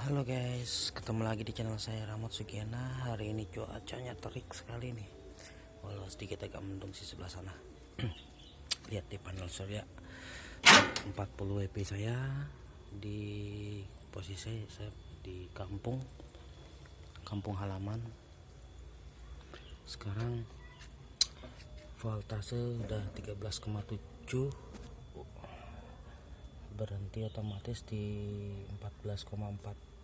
Halo guys, ketemu lagi di channel saya Ramot Sugiana. Hari ini cuacanya terik sekali nih, walau sedikit agak mendung di sebelah sana. Lihat di panel surya 40 WP saya di posisi saya di kampung halaman. Sekarang voltase udah 13,7, berhenti otomatis di 14,4.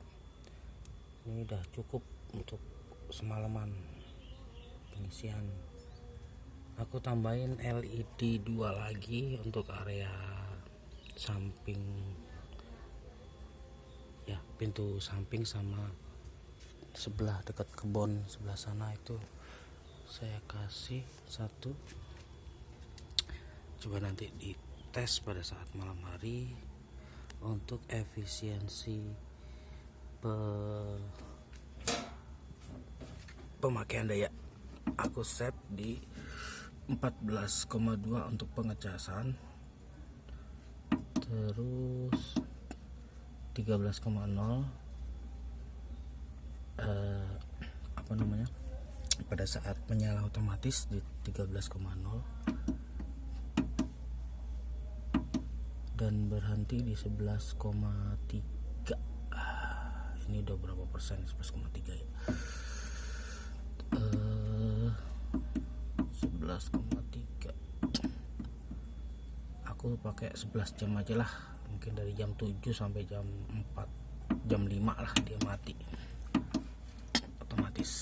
Ini udah cukup untuk semalaman pengisian. Aku tambahin LED 2 lagi untuk area samping ya, pintu samping sama sebelah dekat kebun sebelah sana itu saya kasih satu. Coba nanti dites pada saat malam hari untuk efisiensi pemakaian daya. Aku set di 14,2 untuk pengecasan, terus 13,0 pada saat menyala otomatis di 13,0 dan berhenti di 11,3. Ini udah berapa persen? 11,3 ya. 11,3. Aku pakai 11 jam aja lah, mungkin dari jam 7 sampai jam 4, jam 5 lah dia mati otomatis.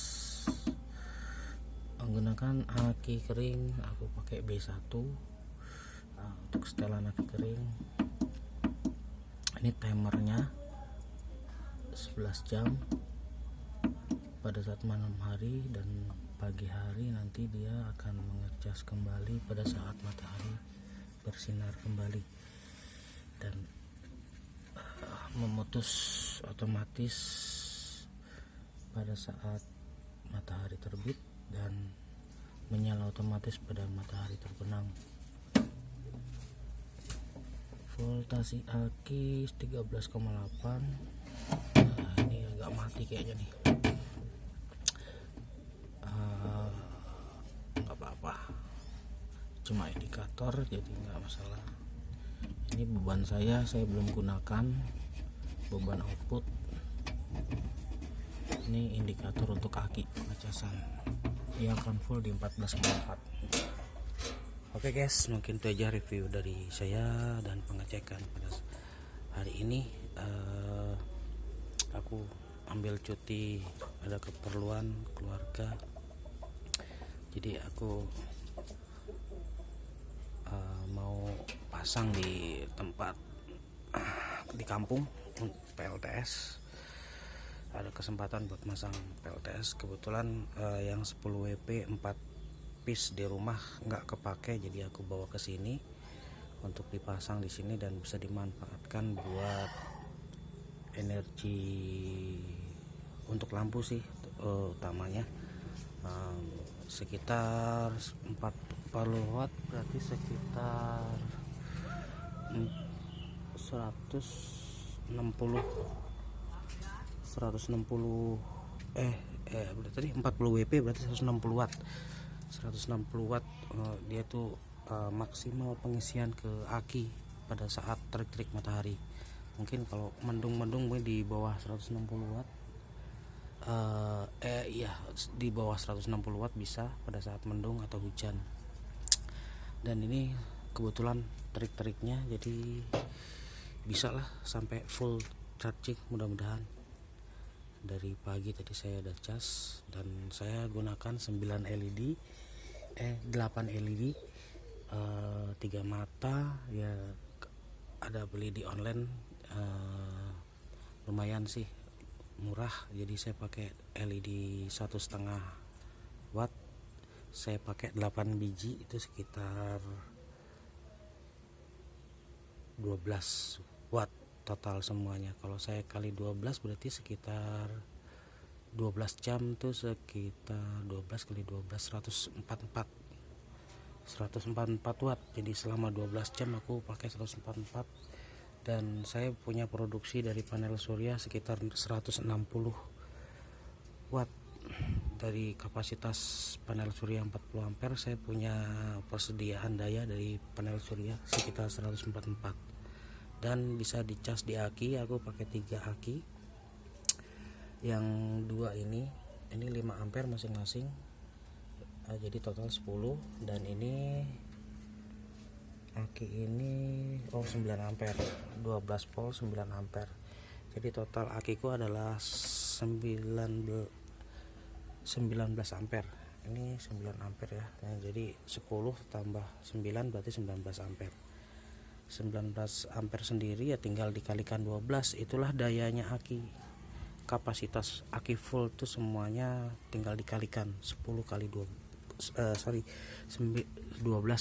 Menggunakan aki kering, aku pakai B1 untuk setelan aki kering. Ini timernya 11 jam pada saat malam hari, dan pagi hari nanti dia akan mengecas kembali pada saat matahari bersinar kembali dan memutus otomatis pada saat matahari terbit dan menyala otomatis pada matahari terbenam. Voltasi aki 13,8. Ini agak mati kayaknya nih. Nggak apa-apa, cuma indikator jadi nggak masalah. Ini beban saya belum gunakan beban output. Ini indikator untuk aki pengecasan, ia akan full di 14,4. Oke guys, mungkin itu aja review dari saya dan pengecekan pada hari ini. Aku ambil cuti, ada keperluan keluarga, jadi aku mau pasang di tempat di kampung PLTS. Ada kesempatan buat masang PLTS. Kebetulan yang 10 WP 4 piece di rumah nggak kepake, jadi aku bawa ke sini untuk dipasang di sini dan bisa dimanfaatkan buat energi untuk lampu sih utamanya. Sekitar 40 watt, berarti sekitar 160 berarti tadi 40 WP berarti 160 watt. 160 watt dia tuh maksimal pengisian ke aki pada saat terik-terik matahari. Mungkin kalau mendung-mendung di bawah 160 watt, di bawah 160 watt bisa pada saat mendung atau hujan. Dan ini kebetulan terik-teriknya, jadi bisa lah sampai full charging mudah-mudahan. Dari pagi tadi saya ada cas dan saya gunakan 8 LED 3 mata ya. Ada beli di online, lumayan sih murah, jadi saya pakai LED 1,5 watt. Saya pakai 8 biji, itu sekitar 12 watt total semuanya. Kalau saya kali 12 berarti sekitar 12 jam tuh sekitar 12 kali 12 144 watt. Jadi selama 12 jam aku pakai 144 dan saya punya produksi dari panel surya sekitar 160 watt. Dari kapasitas panel surya 40 ampere, saya punya persediaan daya dari panel surya sekitar 144, dan bisa dicas di aki. Aku pakai 3 aki, yang 2 ini 5 ampere masing-masing, jadi total 10. Dan ini aki ini 9 ampere, 12 volt 9 ampere, jadi total akiku adalah 19 ampere. Ini 9 ampere ya. Nah, jadi 10 tambah 9 berarti 19 ampere. 19 ampere sendiri ya tinggal dikalikan 12, itulah dayanya aki. Kapasitas aki full itu semuanya tinggal dikalikan 10 kali 12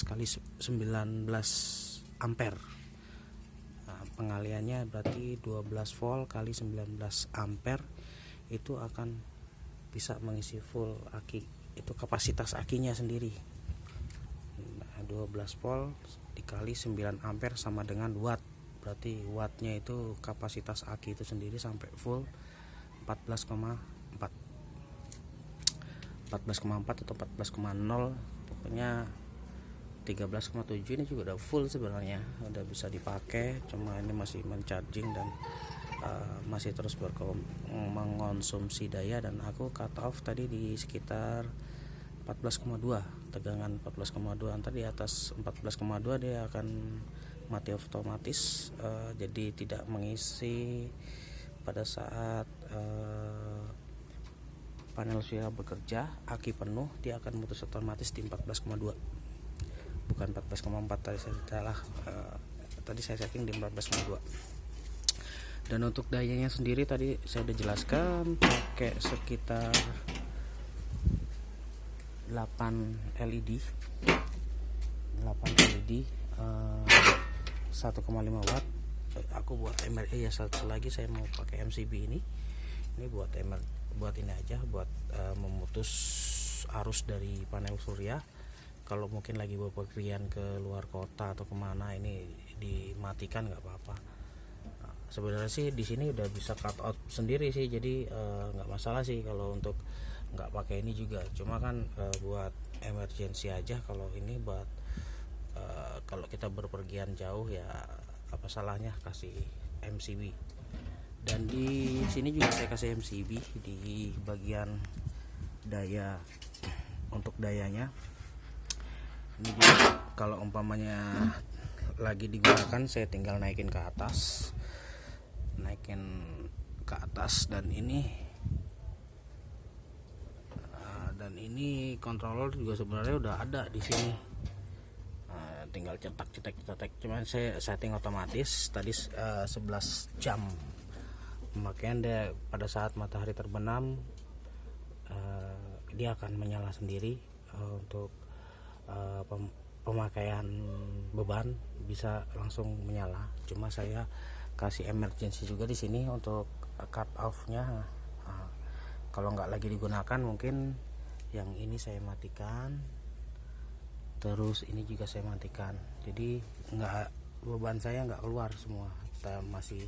kali 19 ampere. Nah, pengaliannya berarti 12 volt kali 19 ampere itu akan bisa mengisi full aki. Itu kapasitas akinya sendiri. Nah, 12 volt dikali 9 ampere sama dengan watt, berarti wattnya itu kapasitas aki itu sendiri sampai full 14,4 atau 14,0, pokoknya 13,7 ini juga udah full sebenarnya, udah bisa dipakai. Cuma ini masih mencharging dan masih terus mengonsumsi daya, dan aku cut off tadi di sekitar 14,2, tegangan 14,2. Nanti di atas 14,2 dia akan mati otomatis, jadi tidak mengisi pada saat panel surya bekerja. Aki penuh dia akan mutus otomatis di 14,2, bukan 14,4 tadi saya salah. Tadi saya setting di 14,2. Dan untuk dayanya sendiri tadi saya udah jelaskan, pakai sekitar 8 LED 1,5 watt. Aku buat MRE ya. Satu lagi saya mau pakai MCB ini buat ini aja, buat memutus arus dari panel surya. Kalau mungkin lagi bepergian ke luar kota atau kemana, ini dimatikan nggak apa-apa. Sebenarnya sih di sini udah bisa cut out sendiri sih, jadi nggak masalah sih kalau untuk nggak pakai ini juga. Cuma kan buat emergency aja. Kalau ini buat kalau kita berpergian jauh ya apa salahnya kasih MCB. Dan di sini juga saya kasih MCB di bagian daya. Untuk dayanya ini juga kalau umpamanya lagi digunakan, saya tinggal naikin ke atas, dan ini controller juga sebenarnya udah ada di sini. Tinggal cetak. Cuman saya setting otomatis tadi 11 jam pemakaian. Dia pada saat matahari terbenam dia akan menyala sendiri. Untuk pemakaian beban bisa langsung menyala. Cuma saya kasih emergency juga di sini untuk cut off-nya. Kalau nggak lagi digunakan, mungkin yang ini saya matikan, terus ini juga saya matikan. Jadi beban saya nggak keluar semua, masih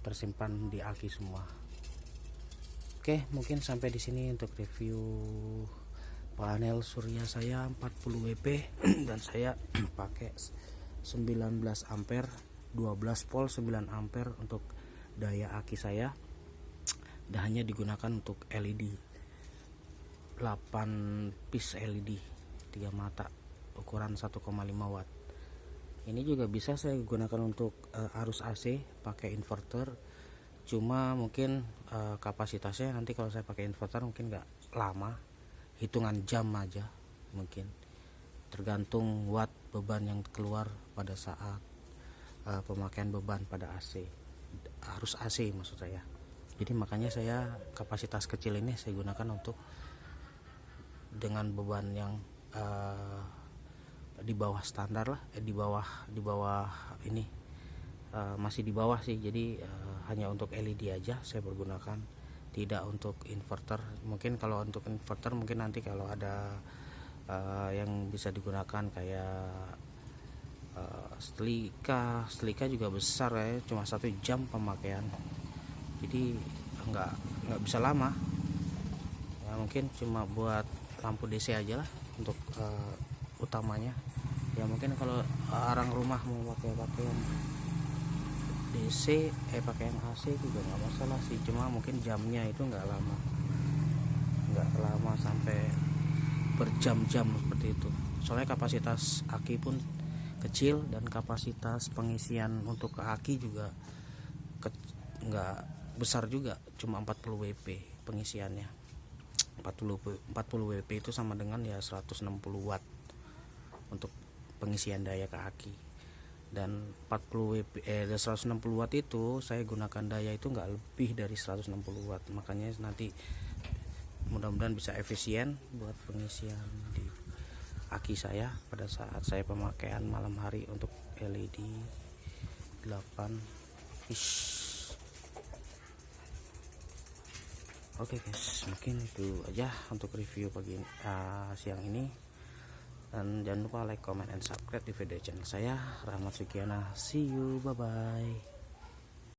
tersimpan di aki semua. Oke, mungkin sampai di sini untuk review panel surya saya 40 WP dan saya pakai 19 ampere 12 volt 9 ampere untuk daya aki saya, dan hanya digunakan untuk LED 8 piece LED 3 mata ukuran 1,5 watt. Ini juga bisa saya gunakan untuk arus AC pakai inverter. Cuma mungkin kapasitasnya nanti kalau saya pakai inverter mungkin nggak lama, hitungan jam aja mungkin, tergantung watt beban yang keluar pada saat pemakaian beban pada AC, arus AC maksud saya. Jadi makanya saya kapasitas kecil ini saya gunakan untuk dengan beban yang di bawah standar lah, di bawah ini, masih di bawah sih. Jadi hanya untuk LED aja saya pergunakan, tidak untuk inverter. Mungkin kalau untuk inverter mungkin nanti kalau ada yang bisa digunakan kayak setrika juga besar ya, cuma 1 jam pemakaian, jadi nggak bisa lama ya, mungkin cuma buat lampu DC aja lah untuk utamanya ya. Mungkin kalau orang rumah mau pakai yang DC pakai yang AC juga nggak masalah sih, cuma mungkin jamnya itu nggak lama sampai berjam-jam seperti itu, soalnya kapasitas aki pun kecil dan kapasitas pengisian untuk ke aki juga nggak besar juga, cuma 40 WP pengisiannya. 40 WP itu sama dengan ya 160 watt untuk pengisian daya ke aki, dan 40 WP 160 watt itu saya gunakan daya itu nggak lebih dari 160 watt, makanya nanti mudah-mudahan bisa efisien buat pengisian di aki saya pada saat saya pemakaian malam hari untuk LED 8 inch. Oke guys, mungkin itu aja untuk review siang ini, dan jangan lupa like, comment, and subscribe di video channel saya. Rahmat Sugiana, see you, bye bye.